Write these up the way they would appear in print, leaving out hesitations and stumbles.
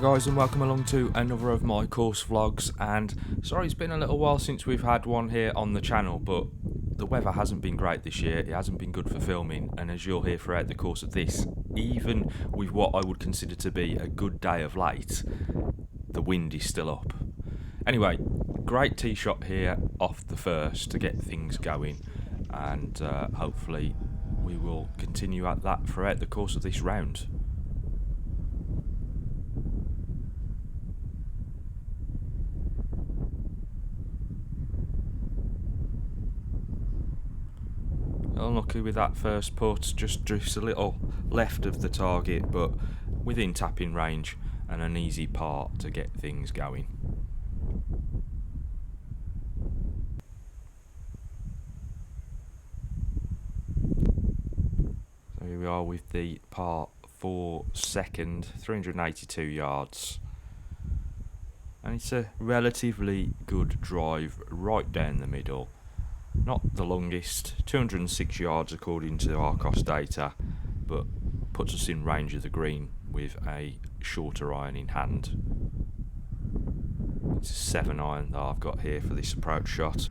guys, and welcome along to another of my course vlogs. And sorry, it's been a little while since we've had one here on the channel, but the weather hasn't been great this year. It hasn't been good for filming, and as you'll hear throughout the course of this, even with what I would consider to be a good day of late, the wind is still up. Anyway, great tee shot here off the first to get things going, and hopefully we will continue at that throughout the course of this round. Unlucky with that first putt, just drifts a little left of the target, but within tapping range and an easy part to get things going. So here we are with the par 4 second, 382 yards. And it's a relatively good drive right down the middle. Not the longest, 206 yards according to Arcos data, but puts us in range of the green with a shorter iron in hand. It's a 7 iron that I've got here for this approach shot.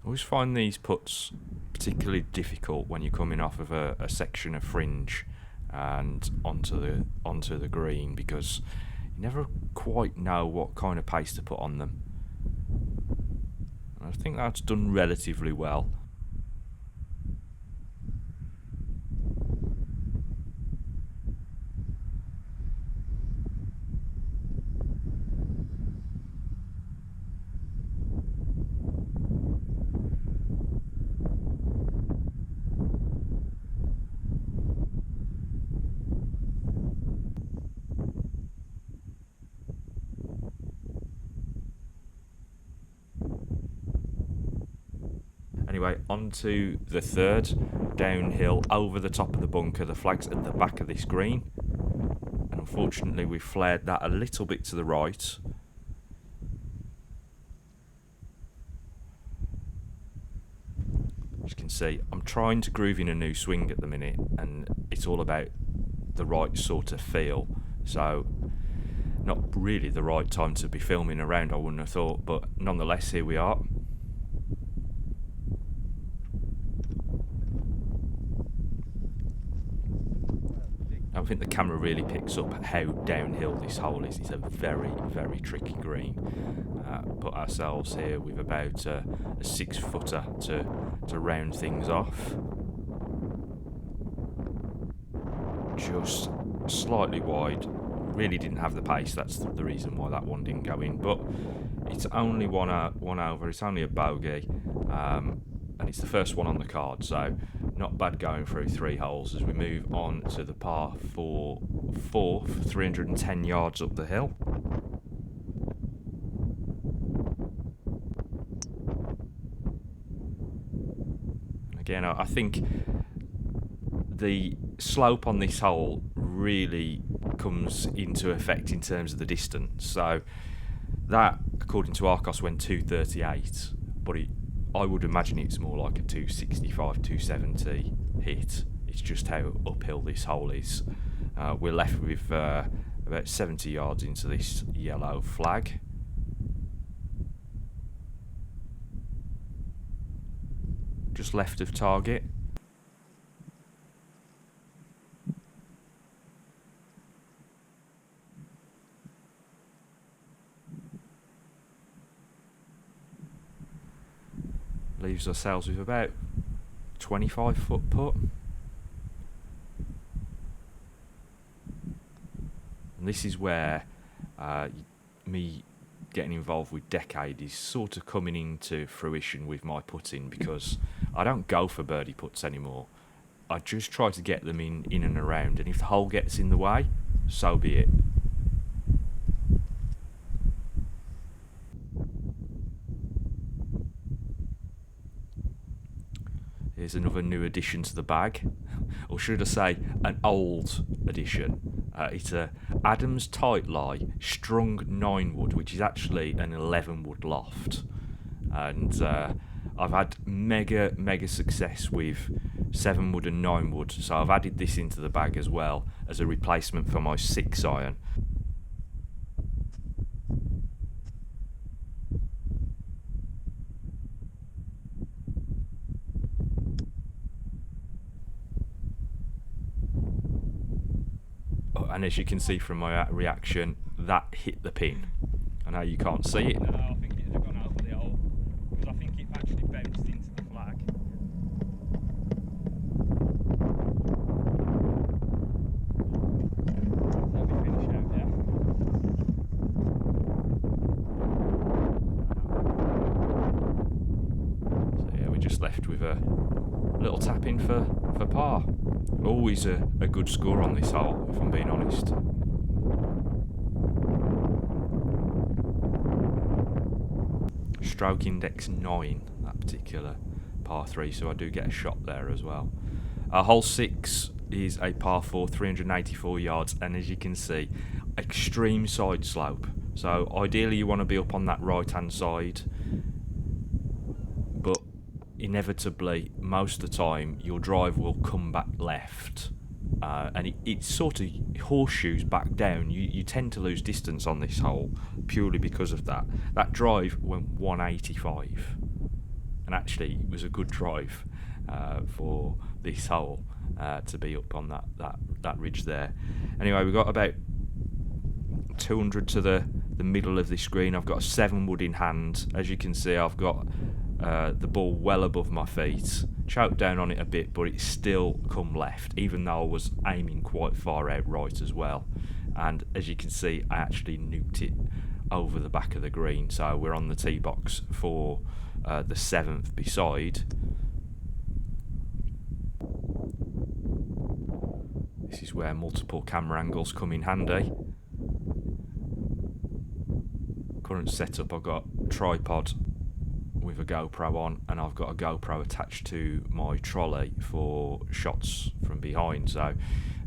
I always find these putts particularly difficult when you're coming off of a section of fringe and onto the green, because you never quite know what kind of pace to put on them. And I think that's done relatively well. Anyway, on to the third, downhill over the top of the bunker. The flag's at the back of this green, and unfortunately we flared that a little bit to the right. As you can see, I'm trying to groove in a new swing at the minute, and it's all about the right sort of feel. So not really the right time to be filming around, I wouldn't have thought, but nonetheless here we are. I don't think the camera really picks up how downhill this hole is. It's a very, very tricky green. Put ourselves here with about a 6-footer to round things off. Just slightly wide. Really didn't have the pace. That's the reason why that one didn't go in. But it's only one over. It's only a bogey. And it's the first one on the card, so not bad going through 3 holes as we move on to the par 4 fourth, 310 yards up the hill. Again, I think the slope on this hole really comes into effect in terms of the distance. So that, according to Arcos, went 238, but I would imagine it's more like a 265, 270 hit. It's just how uphill this hole is. We're left with about 70 yards into this yellow flag. Just left of target. Leaves ourselves with about 25-foot putt. And this is where me getting involved with Decade is sort of coming into fruition with my putting, because I don't go for birdie putts anymore. I just try to get them in and around, and if the hole gets in the way, so be it. Here's another new addition to the bag, or should I say an old addition. It's a Adams Tight Lie strung 9 wood, which is actually an 11 wood loft. And I've had mega success with 7 wood and 9 wood, so I've added this into the bag as well as a replacement for my 6 iron. And as you can see from my reaction, that hit the pin. I know you can't see it. No, I think it had gone over the hole, because I think it actually bounced into the flag. Let me finish out, yeah? So yeah, we're just left with a little tap in for par. Always a good score on this hole, if I'm being honest. Stroke index 9, that particular par 3, so I do get a shot there as well. Hole 6 is a par 4, 384 yards, and as you can see, extreme side slope. So ideally you want to be up on that right hand side, but inevitably most of the time your drive will come back left, and it sort of horseshoes back down. You tend to lose distance on this hole purely because of that. That drive went 185, and actually it was a good drive for this hole to be up on that ridge there. Anyway, we've got about 200 to the middle of this green. I've got a 7 wood in hand. As you can see, I've got the ball well above my feet, choked down on it a bit, but it's still come left, even though I was aiming quite far out right as well. And as you can see, I actually nuked it over the back of the green. So we're on the tee box for the 7th beside. This is where multiple camera angles come in handy. Current setup, I've got tripod with a GoPro on, and I've got a GoPro attached to my trolley for shots from behind. So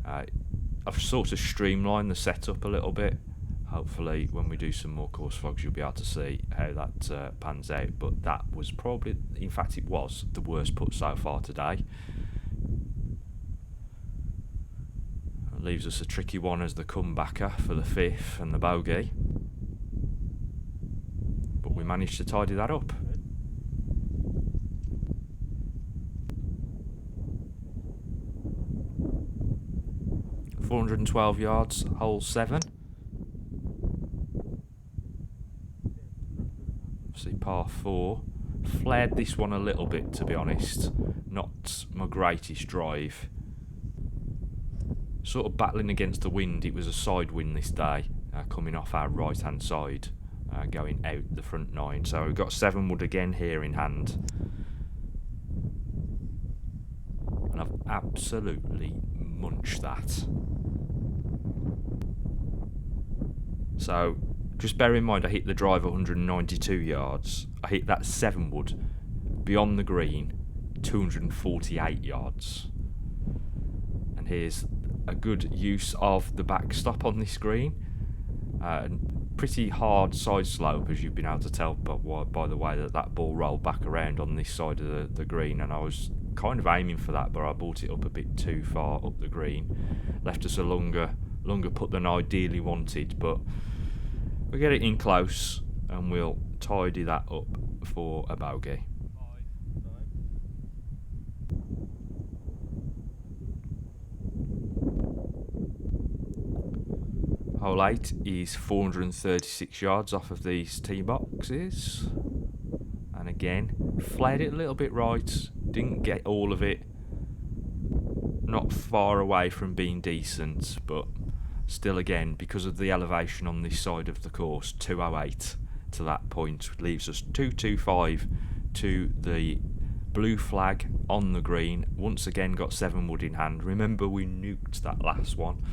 I've sort of streamlined the setup a little bit. Hopefully when we do some more course vlogs you'll be able to see how that pans out, but that was probably, in fact it was, the worst putt so far today. That leaves us a tricky one as the comebacker for the 5th and the bogey, but we managed to tidy that up. .412 yards, hole 7. Obviously par 4. Flared this one a little bit, to be honest. Not my greatest drive. Sort of battling against the wind. It was a side wind this day, coming off our right hand side, going out the front 9. So we've got 7 wood again here in hand. And I've absolutely munched that. So just bear in mind I hit the drive 192 yards. I hit that 7 wood beyond the green 248 yards. And here's a good use of the backstop on this green. Pretty hard side slope, as you've been able to tell by the way that ball rolled back around on this side of the green, and I was kind of aiming for that, but I brought it up a bit too far up the green. Left us a longer putt than I ideally wanted, but we'll get it in close and we'll tidy that up for a bogey. Hole 8 is 436 yards off of these tee boxes, and again flared it a little bit right, didn't get all of it, not far away from being decent, but still, again, because of the elevation on this side of the course, 208 to that point leaves us 225 to the blue flag on the green. Once again got 7 wood in hand. Remember, we nuked that last one,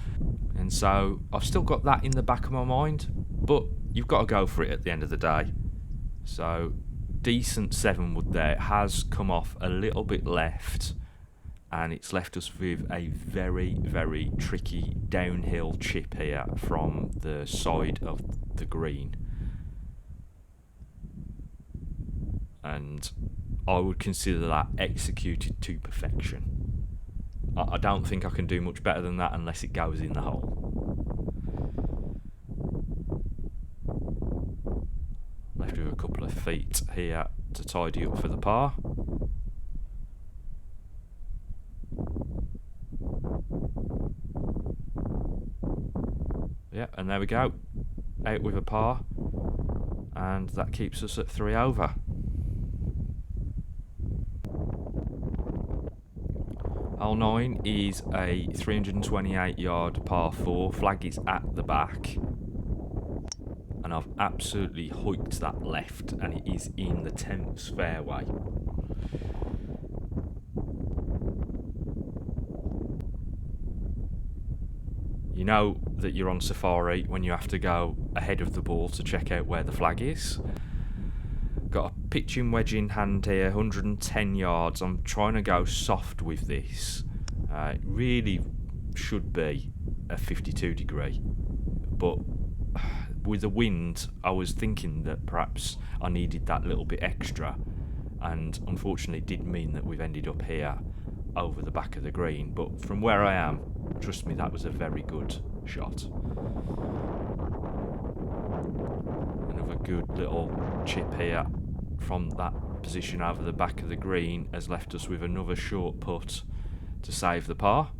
and so I've still got that in the back of my mind, but you've got to go for it at the end of the day. So decent 7 wood there. It has come off a little bit left, and it's left us with a very, very tricky downhill chip here from the side of the green. And I would consider that executed to perfection. I don't think I can do much better than that unless it goes in the hole. Left with a couple of feet here to tidy up for the par. Yeah, and there we go. Out with a par. And that keeps us at 3 over. Hole 9 is a 328 yard par 4. Flag is at the back. And I've absolutely hooked that left, and it is in the Thames fairway. You know that you're on safari when you have to go ahead of the ball to check out where the flag is. Got a pitching wedge in hand here, 110 yards. I'm trying to go soft with this. It really should be a 52 degree, but with the wind, I was thinking that perhaps I needed that little bit extra, and unfortunately it did mean that we've ended up here over the back of the green. But from where I am, trust me, that was a very good shot. Another good little chip here from that position over the back of the green has left us with another short putt to save the par.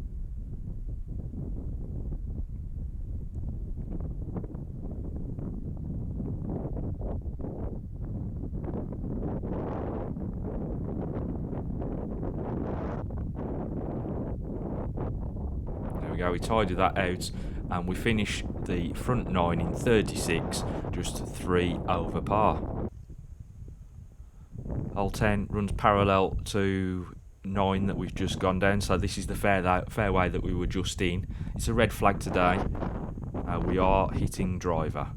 We tidied that out, and we finished the front 9 in 36, just 3 over par. Hole 10 runs parallel to 9 that we've just gone down, so this is the fairway that we were just in. It's a red flag today. We are hitting driver.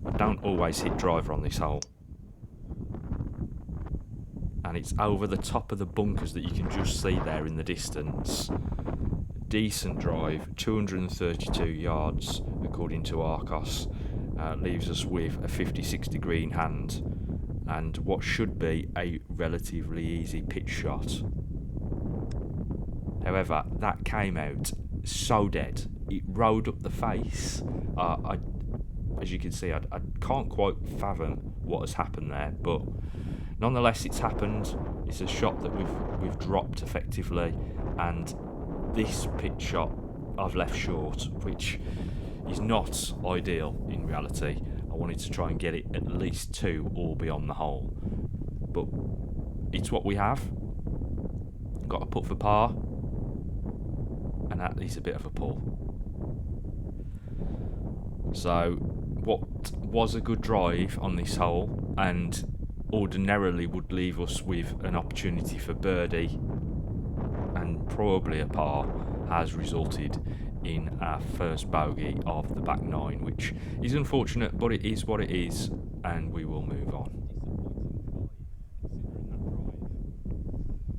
I don't always hit driver on this hole. And it's over the top of the bunkers that you can just see there in the distance. Decent drive, 232 yards according to Arcos, leaves us with a 56 degree in hand and what should be a relatively easy pitch shot. However, that came out so dead, it rode up the face. As you can see, I can't quite fathom what has happened there, but nonetheless it's happened. It's a shot that we've dropped effectively, and this pitch shot I've left short, which is not ideal in reality. I wanted to try and get it at least 2 or beyond the hole, but it's what we have. Got a putt for par, and that is a bit of a pull. So what was a good drive on this hole, and ordinarily would leave us with an opportunity for birdie and probably a par, has resulted in our first bogey of the back 9, which is unfortunate, but it is what it is, and we will move on.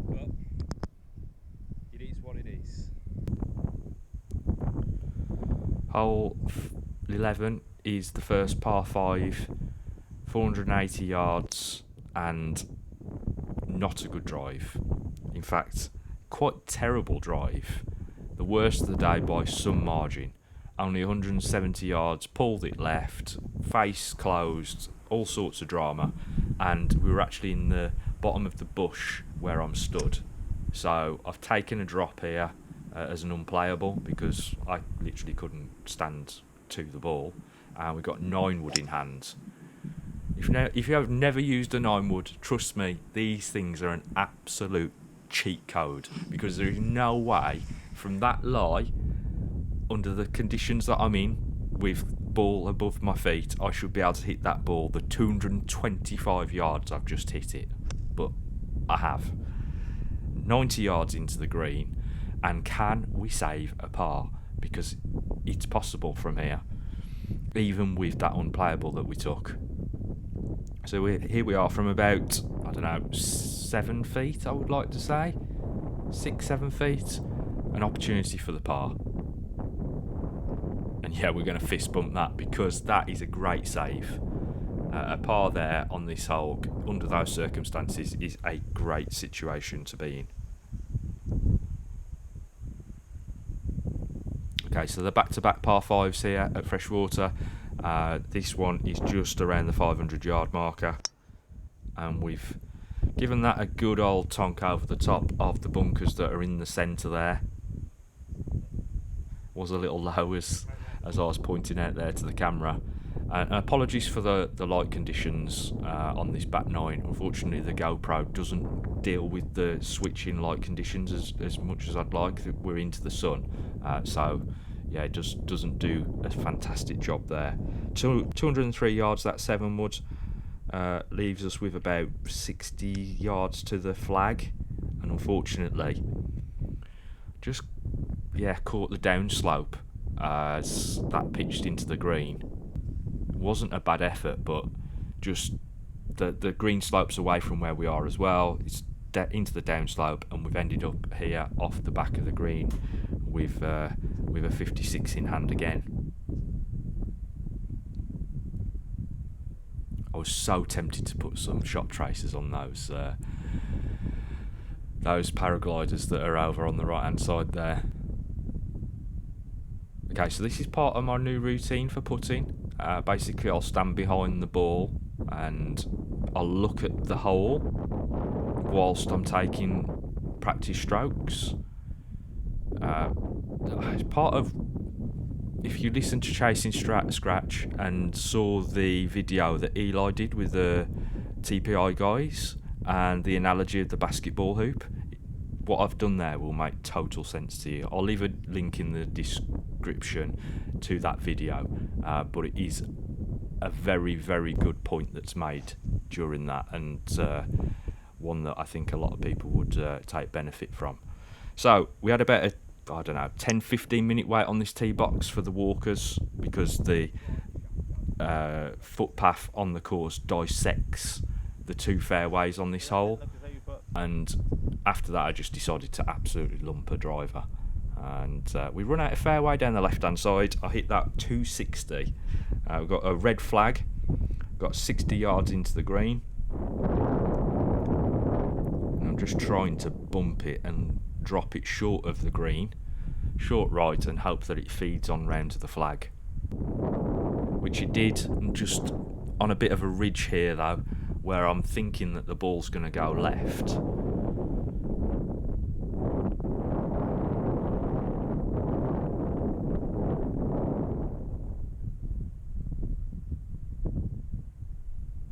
But it is what it is. Hole 11 is the first par 5, 480 yards, and not a good drive. In fact, quite terrible drive. The worst of the day by some margin. Only 170 yards, pulled it left, face closed, all sorts of drama, and we were actually in the bottom of the bush where I'm stood. So I've taken a drop here as an unplayable because I literally couldn't stand to the ball. And we've got 9 wood in hand. If you have never used a 9 wood, trust me, these things are an absolute cheat code, because there is no way from that lie, under the conditions that I'm in, with ball above my feet, I should be able to hit that ball the 225 yards I've just hit it. But I have. 90 yards into the green, and can we save a par? Because it's possible from here, even with that unplayable that we took. So here we are from about, I don't know, 7 feet, I would like to say. 6, 7 feet. An opportunity for the par. And yeah, we're going to fist bump that because that is a great save. A par there on this hole, under those circumstances, is a great situation to be in. Okay, so the back-to-back par 5s here at Freshwater. This one is just around the 500-yard marker. And we've given that a good old tonk over the top of the bunkers that are in the centre there. Was a little low as I was pointing out there to the camera. And apologies for the light conditions on this back 9. Unfortunately, the GoPro doesn't deal with the switching light conditions as much as I'd like. We're into the sun, so yeah, it just doesn't do a fantastic job there. 203 yards, that 7 wood, leaves us with about 60 yards to the flag, and unfortunately, just caught the downslope as that pitched into the green. Wasn't a bad effort, but just the green slopes away from where we are as well. It's into the downslope, and we've ended up here off the back of the green with a 56 in hand again. I was so tempted to put some shop tracers on those paragliders that are over on the right hand side there. Okay, so this is part of my new routine for putting. Basically, I'll stand behind the ball and I'll look at the hole whilst I'm taking practice strokes. It's part of, if you listen to Chasing Scratch and saw the video that Eli did with the TPI guys and the analogy of the basketball hoop, what I've done there will make total sense to you. I'll leave a link in the description to that video, but it is a very, very good point that's made during that, and one that I think a lot of people would take benefit from. So we had about a, 10-15 minute wait on this tee box for the walkers, because the footpath on the course dissects the 2 fairways on this hole, and after that I just decided to absolutely lump a driver, and we run out of fairway down the left hand side. I hit that 260. We've got a red flag, got 60 yards into the green, and I'm just trying to bump it and drop it short of the green, short right, and hope that it feeds on round to the flag, which it did, and just on a bit of a ridge here though, where I'm thinking that the ball's going to go left.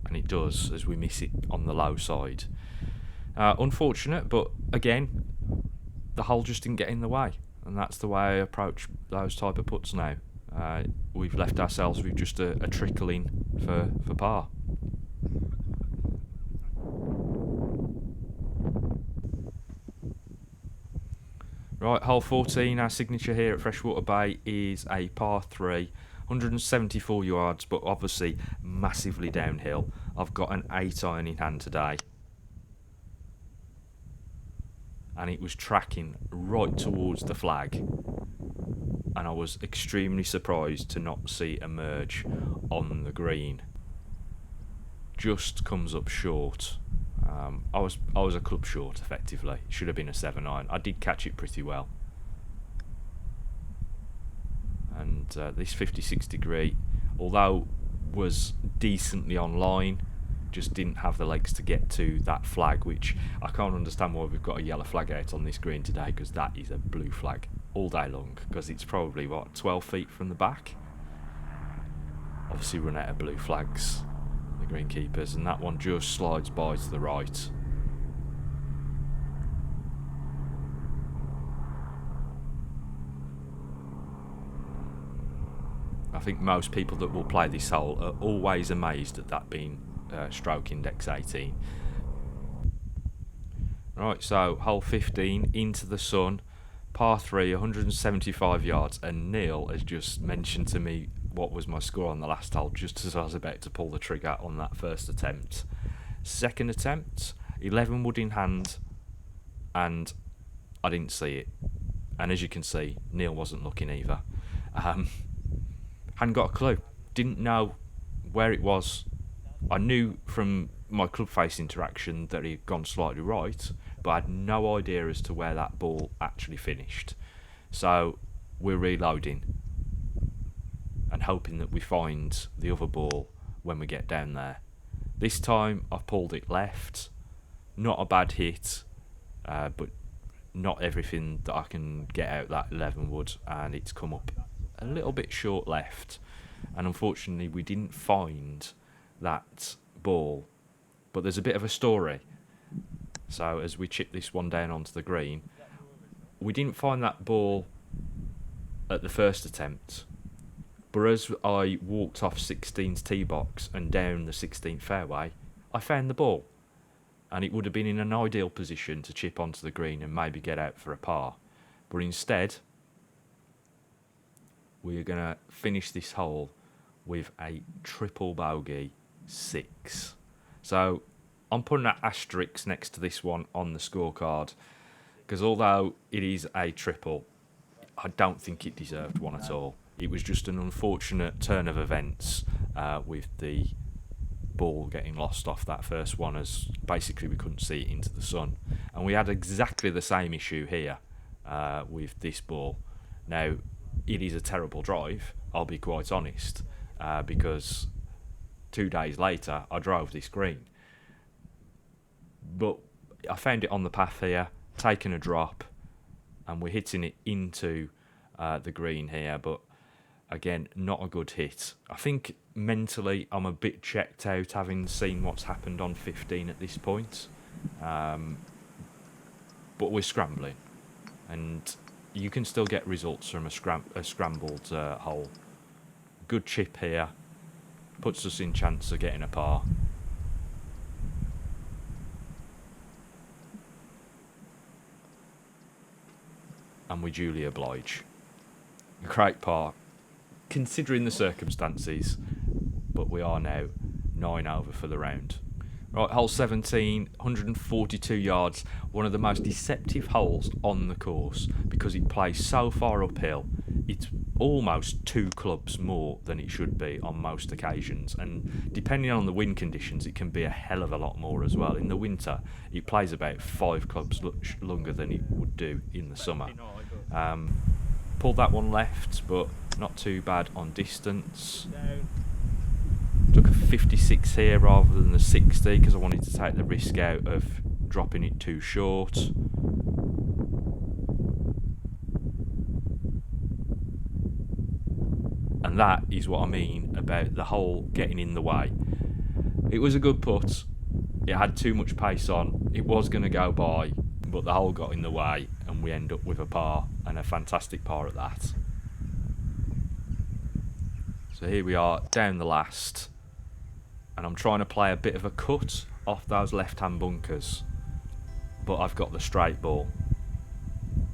And it does, as we miss it on the low side. Unfortunate, but again, the hole just didn't get in the way, and that's the way I approach those type of putts now. We've left ourselves with just a trickle in for par. Right, hole 14, our signature here at Freshwater Bay, is a par 3, 174 yards, but obviously massively downhill. I've got an 8 iron in hand today, and it was tracking right towards the flag, and I was extremely surprised to not see it emerge on the green. Just comes up short. I was a club short, effectively. It should have been a 7 iron. I did catch it pretty well. And this 56 degree, although was decently online, just didn't have the legs to get to that flag, which I can't understand why we've got a yellow flag out on this green today, because that is a blue flag all day long, because it's probably, 12 feet from the back. Obviously run out of blue flags, the greenkeepers, and that one just slides by to the right. I think most people that will play this hole are always amazed at that being stroke index 18. Right, so hole 15, into the sun, par 3, 175 yards, and Neil has just mentioned to me what was my score on the last hole just as I was about to pull the trigger on that first attempt. Second attempt, 11 wood in hand, and I didn't see it. And as you can see, Neil wasn't looking either. Hadn't got a clue. Didn't know where it was. I knew from my club face interaction that he'd gone slightly right, but I had no idea as to where that ball actually finished. So we're reloading and hoping that we find the other ball when we get down there. This time I've pulled it left. Not a bad hit, but not everything that I can get out that 11 wood, and it's come up a little bit short left. And unfortunately we didn't find that ball, but there's a bit of a story. So as we chip this one down onto the green, we didn't find that ball at the first attempt, but as I walked off 16's tee box and down the 16th fairway, I found the ball, and it would have been in an ideal position to chip onto the green and maybe get out for a par. But instead, we are going to finish this hole with a triple bogey 6. So I'm putting an asterisk next to this one on the scorecard, because although it is a triple, I don't think it deserved one at all. It was just an unfortunate turn of events with the ball getting lost off that first one, as basically we couldn't see it into the sun. And we had exactly the same issue here with this ball. Now, it is a terrible drive, I'll be quite honest, because 2 days later I drove this green. But I found it on the path here, taking a drop, and we're hitting it into the green here, but again, not a good hit. I think mentally I'm a bit checked out, having seen what's happened on 15 at this point. But we're scrambling, and you can still get results from a scrambled hole. Good chip here, puts us in chance of getting a par. And we duly oblige. A great par, considering the circumstances, but we are now 9 over for the round. Right, hole 17, 142 yards, one of the most deceptive holes on the course because it plays so far uphill. It's almost 2 clubs more than it should be on most occasions, and depending on the wind conditions it can be a hell of a lot more as well. In the winter it plays about 5 clubs longer than it would do in the summer. Pulled that one left, but not too bad on distance. Took a 56 here rather than the 60 because I wanted to take the risk out of dropping it too short. And that is what I mean about the hole getting in the way. It was a good putt. It had too much pace on. It was going to go by, but the hole got in the way and we end up with a par, and a fantastic par at that. So here we are down the last, and I'm trying to play a bit of a cut off those left-hand bunkers, but I've got the straight ball.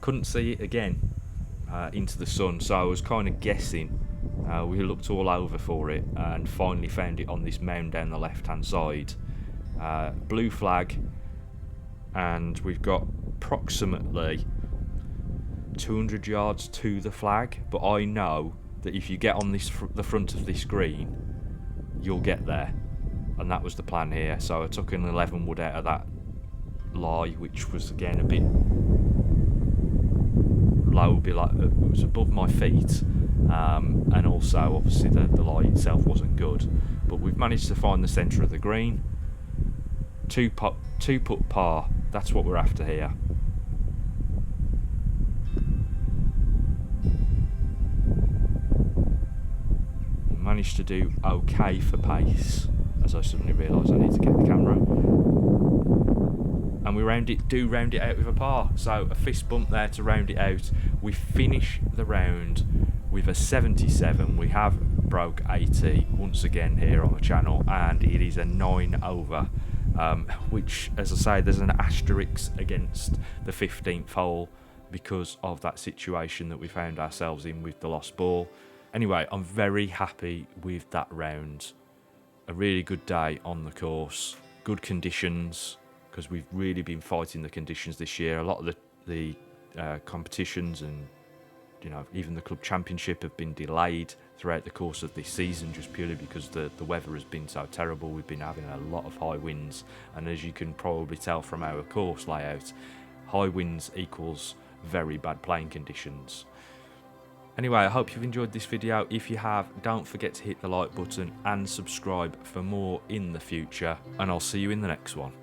Couldn't see it again into the sun, so I was kind of guessing. We looked all over for it and finally found it on this mound down the left-hand side. Blue flag, and we've got approximately 200 yards to the flag, but I know that if you get on this the front of this green, you'll get there, and that was the plan here. So I took an 11 wood out of that lie, which was again a bit low, it was above my feet, and also obviously the lie itself wasn't good, but we've managed to find the centre of the green. Two putt par, that's what we're after here. Managed to do okay for pace, as I suddenly realised I need to get the camera, and we round it out with a par. So a fist bump there to round it out. We finish the round with a 77. We have broke 80 once again here on the channel, and it is a 9 over, which, as I say, there's an asterisk against the 15th hole because of that situation that we found ourselves in with the lost ball. Anyway, I'm very happy with that round. A really good day on the course, good conditions, because we've really been fighting the conditions this year. A lot of the competitions and even the club championship have been delayed throughout the course of this season, just purely because the weather has been so terrible. We've been having a lot of high winds, and as you can probably tell from our course layout, high winds equals very bad playing conditions. Anyway, I hope you've enjoyed this video. If you have, don't forget to hit the like button and subscribe for more in the future, and I'll see you in the next one.